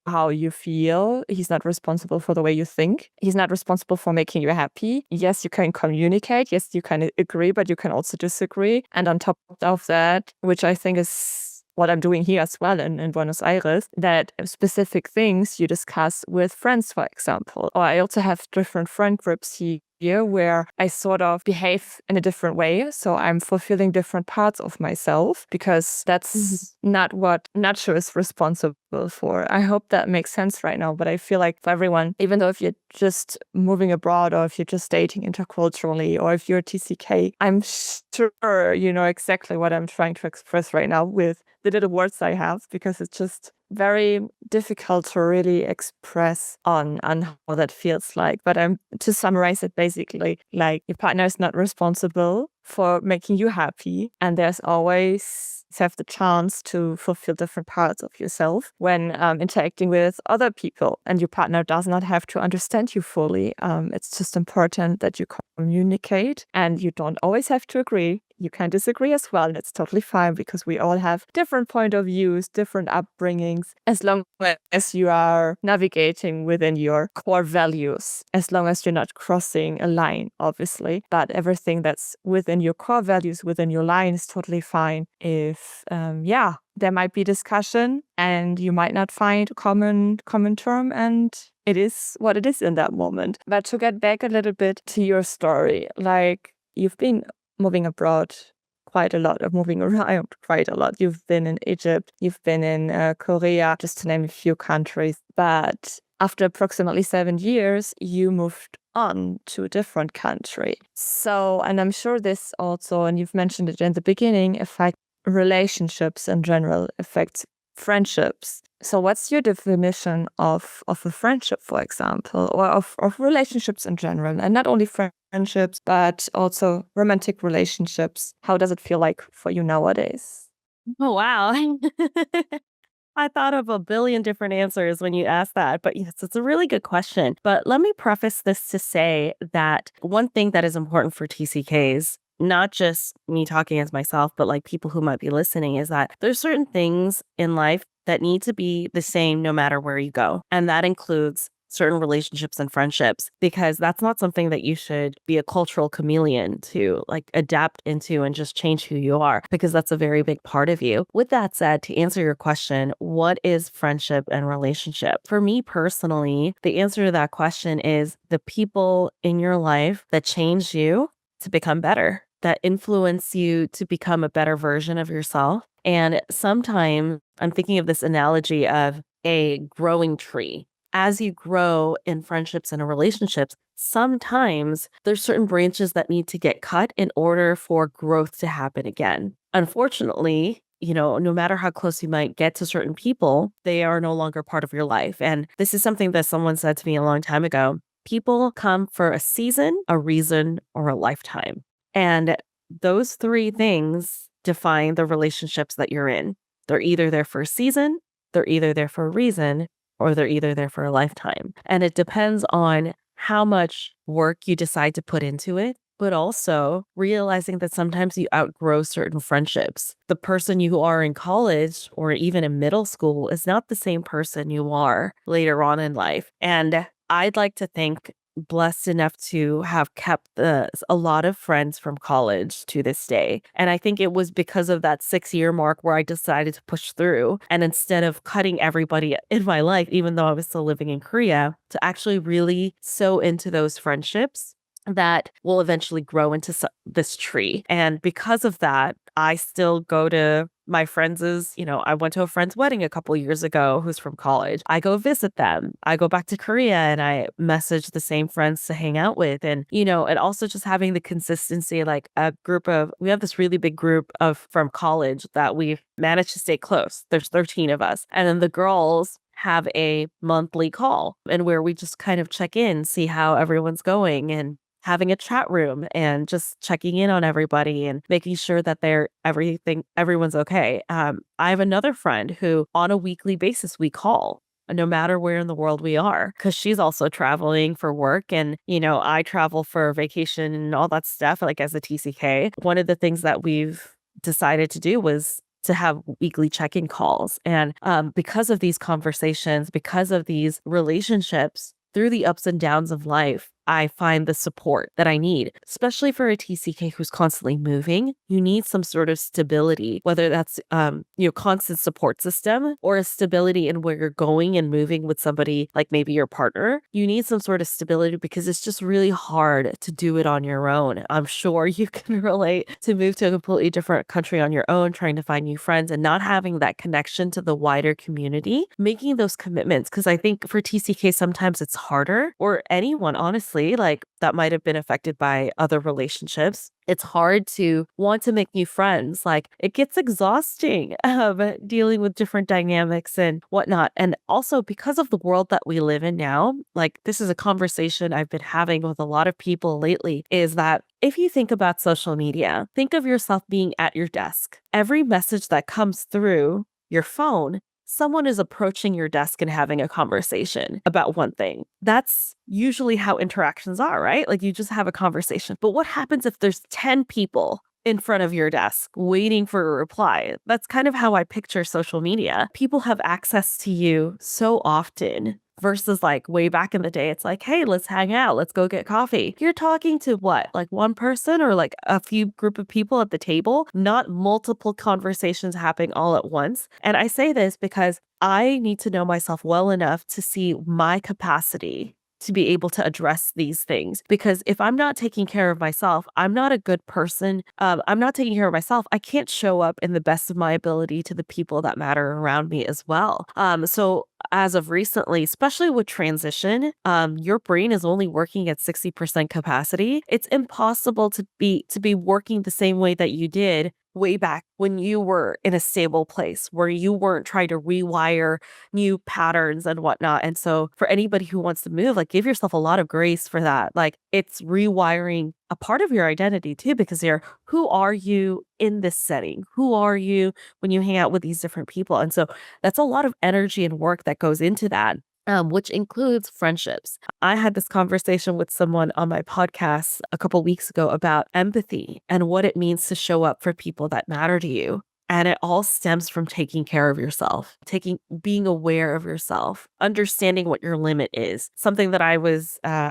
how you feel. He's not responsible for the way you think. He's not responsible for making you happy. Yes, you can communicate. Yes, you can agree, but you can also disagree. And on top of that, which I think is what I'm doing here as well in Buenos Aires, that specific things you discuss with friends, for example. Or I also have different friend groups here where I sort of behave in a different way. So I'm fulfilling different parts of myself because that's not what nature is responsible for. I hope that makes sense right now. But I feel like for everyone, even though if you're just moving abroad or if you're just dating interculturally or if you're TCK, I'm sure you know exactly what I'm trying to express right now with the little words I have, because it's just very difficult to really express on how that feels like. But to summarize it, basically, like your partner is not responsible for making you happy, and there's always have the chance to fulfill different parts of yourself when interacting with other people, and your partner does not have to understand you fully. It's just important that you communicate, and you don't always have to agree. You can disagree as well, and it's totally fine because we all have different point of views, different upbringings, as long as you are navigating within your core values, as long as you're not crossing a line, obviously. But everything that's within your core values, within your line, is totally fine. If, there might be discussion and you might not find a common term, and it is what it is in that moment. But to get back a little bit to your story, like you've been moving abroad quite a lot, or moving around quite a lot. You've been in Egypt, you've been in Korea, just to name a few countries. But after approximately 7 years, you moved on to a different country. So, and I'm sure this also, and you've mentioned it in the beginning, affects relationships in general, affects friendships. So what's your definition of a friendship, for example, or of relationships in general? And not only friendships, but also romantic relationships. How does it feel like for you nowadays? Oh, wow. I thought of a billion different answers when you asked that, but yes, it's a really good question. But let me preface this to say that one thing that is important for TCKs, not just me talking as myself, but like people who might be listening, is that there's certain things in life that need to be the same no matter where you go. And that includes certain relationships and friendships, because that's not something that you should be a cultural chameleon to like adapt into and just change who you are, because that's a very big part of you. With that said, to answer your question, what is friendship and relationship? For me personally, the answer to that question is the people in your life that change you to become better, that influence you to become a better version of yourself. And sometimes I'm thinking of this analogy of a growing tree. As you grow in friendships and relationships, sometimes there's certain branches that need to get cut in order for growth to happen again. Unfortunately, no matter how close you might get to certain people, they are no longer part of your life. And this is something that someone said to me a long time ago. People come for a season, a reason, or a lifetime. And those three things define the relationships that you're in. They're either there for a season, they're either there for a reason, or they're either there for a lifetime. And it depends on how much work you decide to put into it, but also realizing that sometimes you outgrow certain friendships. The person you are in college or even in middle school is not the same person you are later on in life. And I'd like to think blessed enough to have kept a lot of friends from college to this day. And I think it was because of that 6-year mark where I decided to push through. And instead of cutting everybody in my life, even though I was still living in Korea, to actually really sow into those friendships that will eventually grow into this tree. And because of that, I still go to my friends' I went to a friend's wedding a couple years ago who's from college. I go visit them. I go back to Korea and I message the same friends to hang out with. And, and also just having the consistency, like we have this really big group from college that we've managed to stay close. There's 13 of us. And then the girls have a monthly call and where we just kind of check in, see how everyone's going, and having a chat room and just checking in on everybody and making sure that everyone's okay. I have another friend who on a weekly basis we call no matter where in the world we are, because she's also traveling for work. And, I travel for vacation and all that stuff, like as a TCK. One of the things that we've decided to do was to have weekly check-in calls. And because of these conversations, because of these relationships, through the ups and downs of life, I find the support that I need, especially for a TCK who's constantly moving. You need some sort of stability, whether that's, constant support system or a stability in where you're going and moving with somebody like maybe your partner. You need some sort of stability because it's just really hard to do it on your own. I'm sure you can relate to move to a completely different country on your own, trying to find new friends and not having that connection to the wider community, making those commitments. Because I think for TCK, sometimes it's harder, or anyone, honestly, like that might have been affected by other relationships. It's hard to want to make new friends. Like it gets exhausting dealing with different dynamics and whatnot. And also because of the world that we live in now, like this is a conversation I've been having with a lot of people lately, is that if you think about social media, think of yourself being at your desk. Every message that comes through your phone, someone is approaching your desk and having a conversation about one thing. That's usually how interactions are, right? Like you just have a conversation. But what happens if there's 10 people in front of your desk waiting for a reply? That's kind of how I picture social media. People have access to you so often. Versus like way back in the day, it's like, hey, let's hang out. Let's go get coffee. You're talking to what? Like one person or like a few group of people at the table, not multiple conversations happening all at once. And I say this because I need to know myself well enough to see my capacity to be able to address these things. Because if I'm not taking care of myself, I'm not a good person. I'm not taking care of myself. I can't show up in the best of my ability to the people that matter around me as well. So as of recently, especially with transition, your brain is only working at 60% capacity. It's impossible to be working the same way that you did way back when you were in a stable place where you weren't trying to rewire new patterns and whatnot. And so for anybody who wants to move, like give yourself a lot of grace for that. Like it's rewiring a part of your identity too, because who are you in this setting? Who are you when you hang out with these different people? And so that's a lot of energy and work that goes into that. Which includes friendships. I had this conversation with someone on my podcast a couple weeks ago about empathy and what it means to show up for people that matter to you. And it all stems from taking care of yourself, being aware of yourself, understanding what your limit is. Something that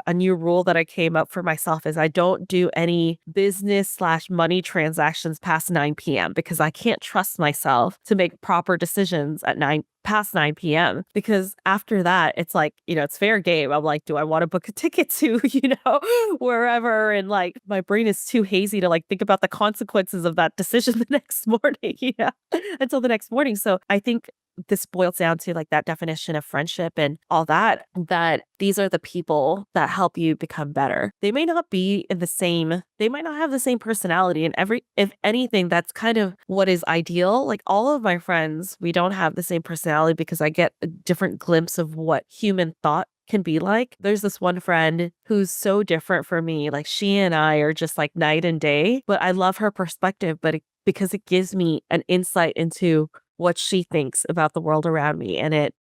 a new rule that I came up for myself is I don't do any business/money transactions past 9 p.m. because I can't trust myself to make proper decisions at past 9 p.m. because after that, it's like, it's fair game. I'm like, do I want to book a ticket to, wherever? And like, my brain is too hazy to like think about the consequences of that decision the next morning, until the next morning. So I think this boils down to like that definition of friendship and all that, that these are the people that help you become better. They may not be in the same, they might not have the same personality. And if anything, that's kind of what is ideal. Like all of my friends, we don't have the same personality because I get a different glimpse of what human thought can be like. There's this one friend who's so different from me. Like she and I are just like night and day, but I love her perspective, because it gives me an insight into what she thinks about the world around me, and it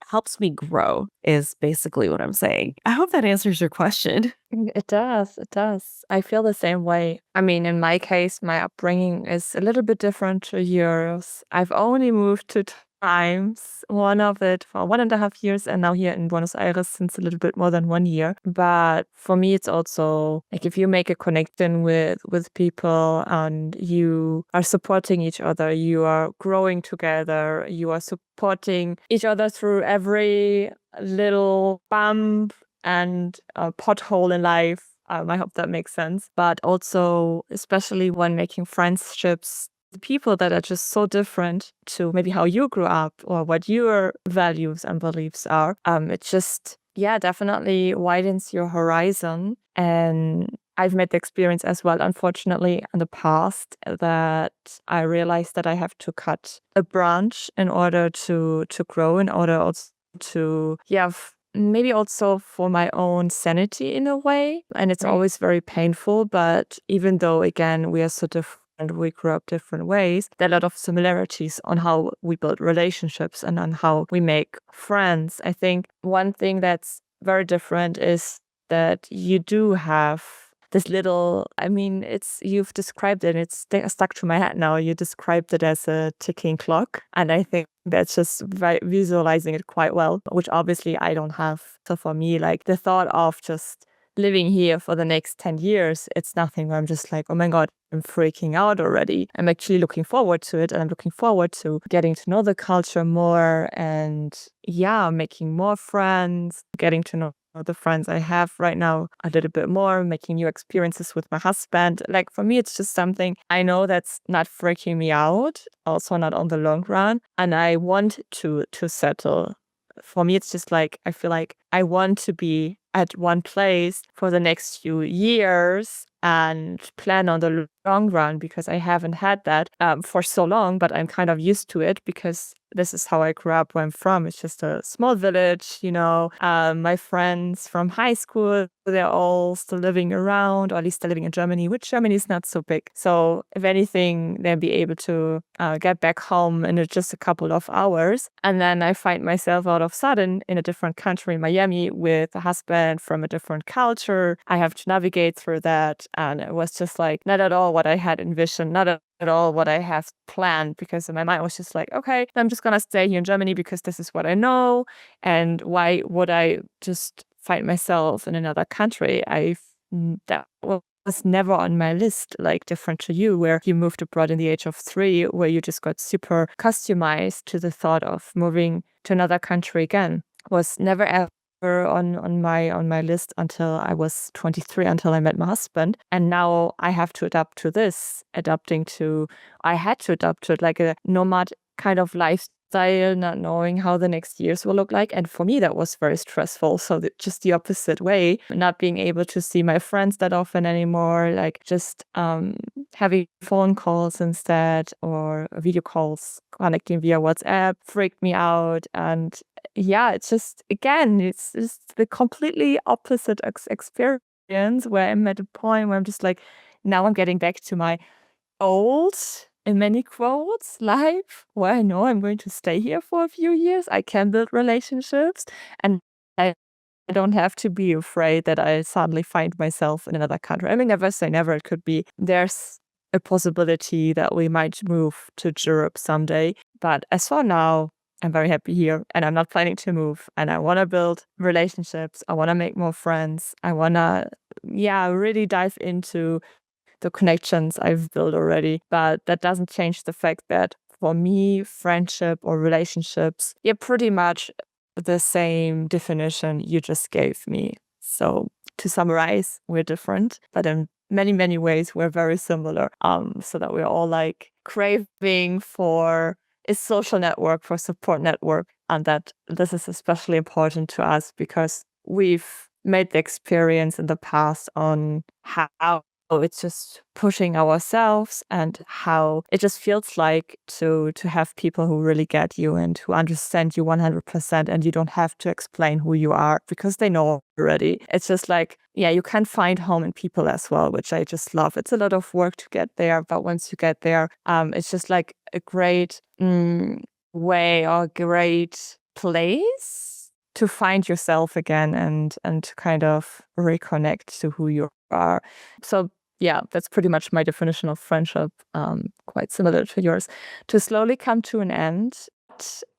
helps me grow is basically what I'm saying. I hope that answers your question. It does. It does. I feel the same way. I mean, in my case, my upbringing is a little bit different to yours. I've only moved two times, one of it for 1.5 years, and now here in Buenos Aires since a little bit more than 1 year. But for me, it's also like if you make a connection with people and you are supporting each other, you are growing together, you are supporting each other through every little bump and a pothole in life. I hope that makes sense. But also, especially when making friendships, the people that are just so different to maybe how you grew up or what your values and beliefs are, it just, yeah, definitely widens your horizon. And I've made the experience as well, unfortunately, in the past that I realized that I have to cut a branch in order to grow, in order also to, yeah, maybe also for my own sanity in a way. And it's Right. always very painful. But even though, again, we are so different, we grew up different ways, there are a lot of similarities on how we build relationships and on how we make friends. I think one thing that's very different is that you do have this little, I mean, you've described it, it's stuck to my head now. You described it as a ticking clock. And I think that's just visualizing it quite well, which obviously I don't have. So for me, like the thought of just living here for the next 10 years, it's nothing where I'm just like, oh my God, I'm freaking out already. I'm actually looking forward to it. And I'm looking forward to getting to know the culture more and, yeah, making more friends, getting to know the friends I have right now a little bit more, making new experiences with my husband. Like for me, it's just something I know that's not freaking me out, also not on the long run. And I want to settle. For me, it's just like, I feel like I want to be at one place for the next few years and plan on the long run, because I haven't had that for so long, but I'm kind of used to it because this is how I grew up where I'm from. It's just a small village, my friends from high school, they're all still living around, or at least they're living in Germany, which Germany is not so big. So if anything, they'll be able to get back home in just a couple of hours. And then I find myself all of a sudden in a different country, Miami, with a husband from a different culture. I have to navigate through that. And it was just like not at all what I had envisioned, not at all what I have planned, because in my mind I was just like, okay, I'm just gonna stay here in Germany because this is what I know. And why would I just find myself in another country? That was never on my list, like different to you, where you moved abroad in the age of 3, where you just got super customized to the thought of moving to another country again. Was never ever on my list until I was 23, until I met my husband. And now I have to adapt to this, I had to adapt to it, like a nomad kind of lifestyle, not knowing how the next years will look like. And for me, that was very stressful. So just the opposite way, not being able to see my friends that often anymore, like just having phone calls instead, or video calls, connecting via WhatsApp, freaked me out. And yeah, it's just, again, it's just the completely opposite experience, where I'm at a point where I'm just like, now I'm getting back to my old, in many quotes, life, where I know I'm going to stay here for a few years. I can build relationships, and I don't have to be afraid that I suddenly find myself in another country. I mean, never say never. It could be, there's a possibility that we might move to Europe someday. But as for now, I'm very happy here, and I'm not planning to move. And I want to build relationships. I want to make more friends. I want to, really dive into the connections I've built already. But that doesn't change the fact that for me, friendship or relationships, pretty much the same definition you just gave me. So to summarize, we're different, but in many, many ways, we're very similar. So that we're all like craving for is social network for support network. And that this is especially important to us because we've made the experience in the past on how it's just pushing ourselves and how it just feels like to have people who really get you and who understand you 100%, and you don't have to explain who you are because they know already. It's just like, yeah, you can find home in people as well, which I just love. It's a lot of work to get there, but once you get there, it's just like a great way or great place to find yourself again and to kind of reconnect to who you are. So yeah, that's pretty much my definition of friendship, quite similar to yours. To slowly come to an end,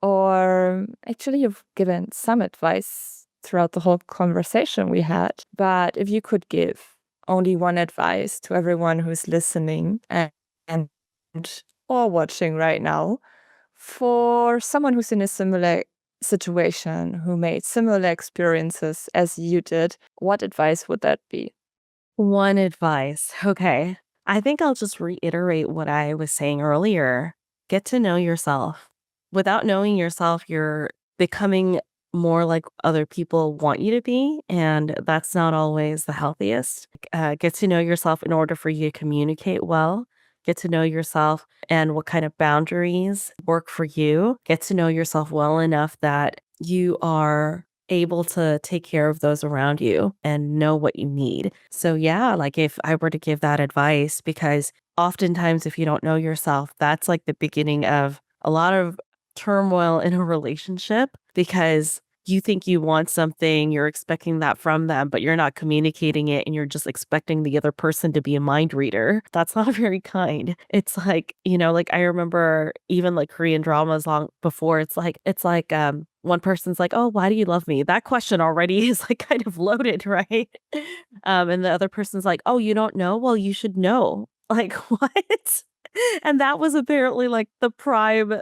or actually you've given some advice throughout the whole conversation we had, but if you could give only one advice to everyone who's listening and or watching right now, for someone who's in a similar situation, who made similar experiences as you did, what advice would that be? One advice. Okay. I think I'll just reiterate what I was saying earlier. Get to know yourself. Without knowing yourself, you're becoming more like other people want you to be, and that's not always the healthiest. Get to know yourself in order for you to communicate well. Get to know yourself and what kind of boundaries work for you. Get to know yourself well enough that you are able to take care of those around you and know what you need. So yeah, like if I were to give that advice, because oftentimes if you don't know yourself, that's like the beginning of a lot of turmoil in a relationship, because you think you want something, you're expecting that from them, but you're not communicating it and you're just expecting the other person to be a mind reader. That's not very kind. It's like, like I remember even like Korean dramas long before, it's like one person's like, "Oh, why do you love me?" That question already is like kind of loaded, right? And the other person's like, "Oh, you don't know? Well, you should know." Like, what? And that was apparently like the prime,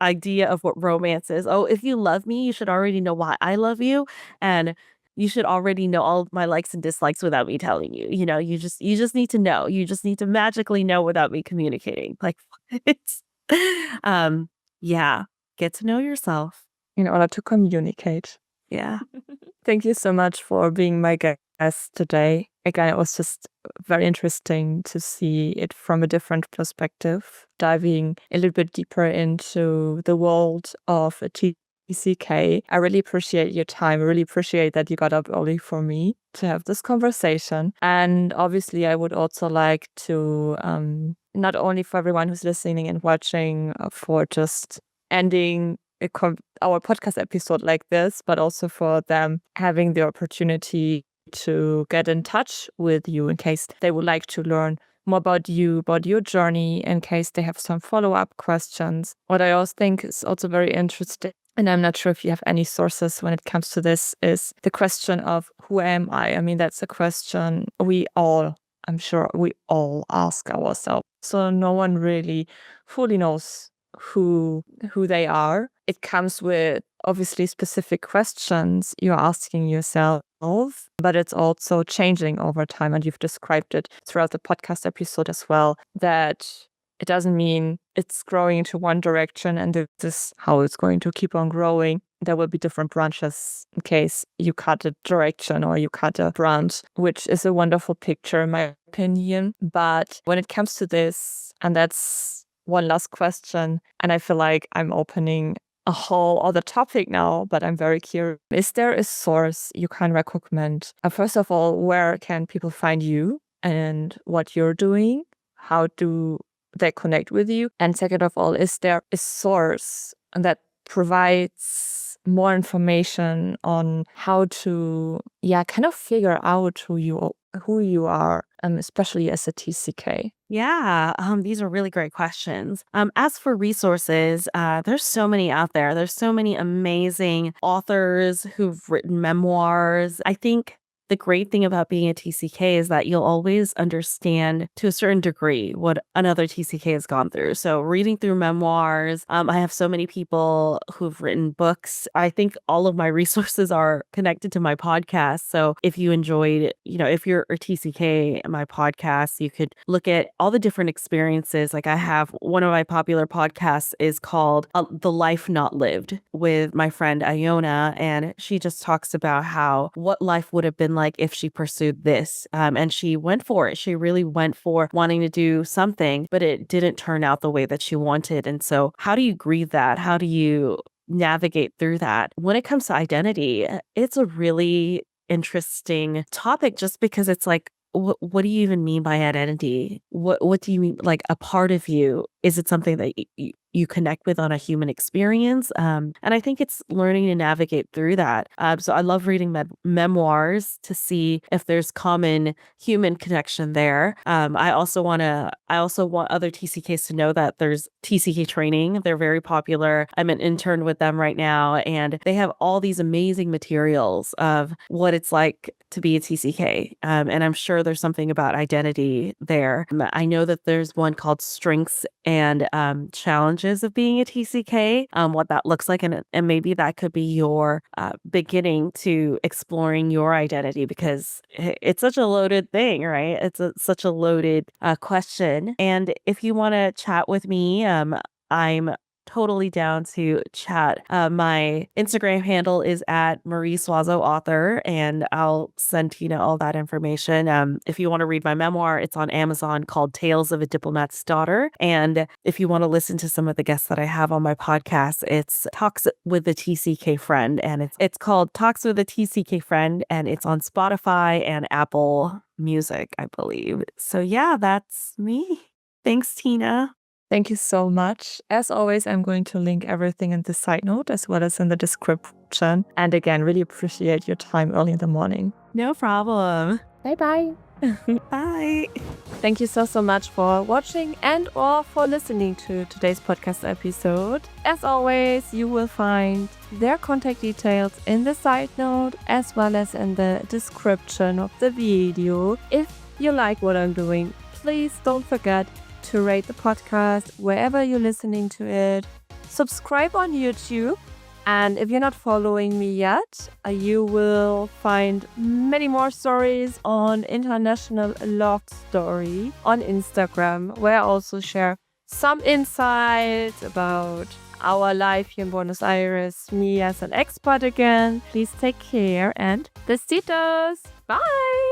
idea of what romance is. "Oh, if you love me, you should already know why I love you, and you should already know all of my likes and dislikes without me telling you. You just need to know. You just need to magically know without me communicating." Like, what? Um, yeah, get to know yourself. In order to communicate. Yeah. Thank you so much for being my guest today. Again, it was just very interesting to see it from a different perspective, diving a little bit deeper into the world of a TCK. I really appreciate your time. I really appreciate that you got up early for me to have this conversation. And obviously, I would also like to, not only for everyone who's listening and watching, for just ending our podcast episode like this, but also for them having the opportunity to get in touch with you in case they would like to learn more about you, about your journey, in case they have some follow-up questions. What I also think is also very interesting, and I'm not sure if you have any sources when it comes to this, is the question of who am I? I mean, that's a question I'm sure we all ask ourselves. So no one really fully knows who they are. It comes with obviously specific questions you're asking yourself, but it's also changing over time. And you've described it throughout the podcast episode as well, that it doesn't mean it's growing into one direction and this is how it's going to keep on growing. There will be different branches in case you cut a direction or you cut a branch, which is a wonderful picture in my opinion. But when it comes to this, and that's one last question, and I feel like I'm opening a whole other topic now, but I'm very curious. Is there a source you can recommend? First of all, where can people find you and what you're doing? How do they connect with you? And second of all, is there a source that provides more information on how to, kind of figure out who you are, especially as a TCK? Yeah, these are really great questions. As for resources, there's so many out there. There's so many amazing authors who've written memoirs. I think the great thing about being a TCK is that you'll always understand to a certain degree what another TCK has gone through. So reading through memoirs, I have so many people who've written books. I think all of my resources are connected to my podcast. So if you enjoyed, if you're a TCK, my podcast, you could look at all the different experiences. Like I have one of my popular podcasts is called The Life Not Lived with my friend Iona. And she just talks about what life would have been like if she pursued this. And she went for it. She really went for wanting to do something, but it didn't turn out the way that she wanted. And so how do you grieve that? How do you navigate through that? When it comes to identity, it's a really interesting topic just because it's like, what do you even mean by identity? What do you mean, like a part of you? Is it something that you connect with on a human experience? And I think it's learning to navigate through that. So I love reading memoirs to see if there's common human connection there. I also want other TCKs to know that there's TCK training. They're very popular. I'm an intern with them right now, and they have all these amazing materials of what it's like to be a TCK. And I'm sure there's something about identity there. I know that there's one called Strengths and Challenges of Being a TCK, what that looks like. And maybe that could be your beginning to exploring your identity, because it's such a loaded thing, right? It's such a loaded question. And if you want to chat with me, I'm totally down to chat. My Instagram handle is at Marie Suazo Author, and I'll send Tina all that information. If you want to read my memoir, it's on Amazon called Tales of a Diplomat's Daughter. And if you want to listen to some of the guests that I have on my podcast, it's Talks with a TCK Friend, and it's called Talks with a TCK Friend, and it's on Spotify and Apple Music, I believe. So yeah, that's me. Thanks, Tina. Thank you so much. As always, I'm going to link everything in the side note as well as in the description. And again, really appreciate your time early in the morning. No problem. Bye-bye. Bye. Thank you so much for watching and or for listening to today's podcast episode. As always, you will find their contact details in the side note as well as in the description of the video. If you like what I'm doing, please don't forget to rate the podcast wherever you're listening to it. Subscribe on YouTube. And if you're not following me yet, you will find many more stories on International Love Story on Instagram, where I also share some insights about our life here in Buenos Aires, me as an expat again. Please take care and besitos. Bye!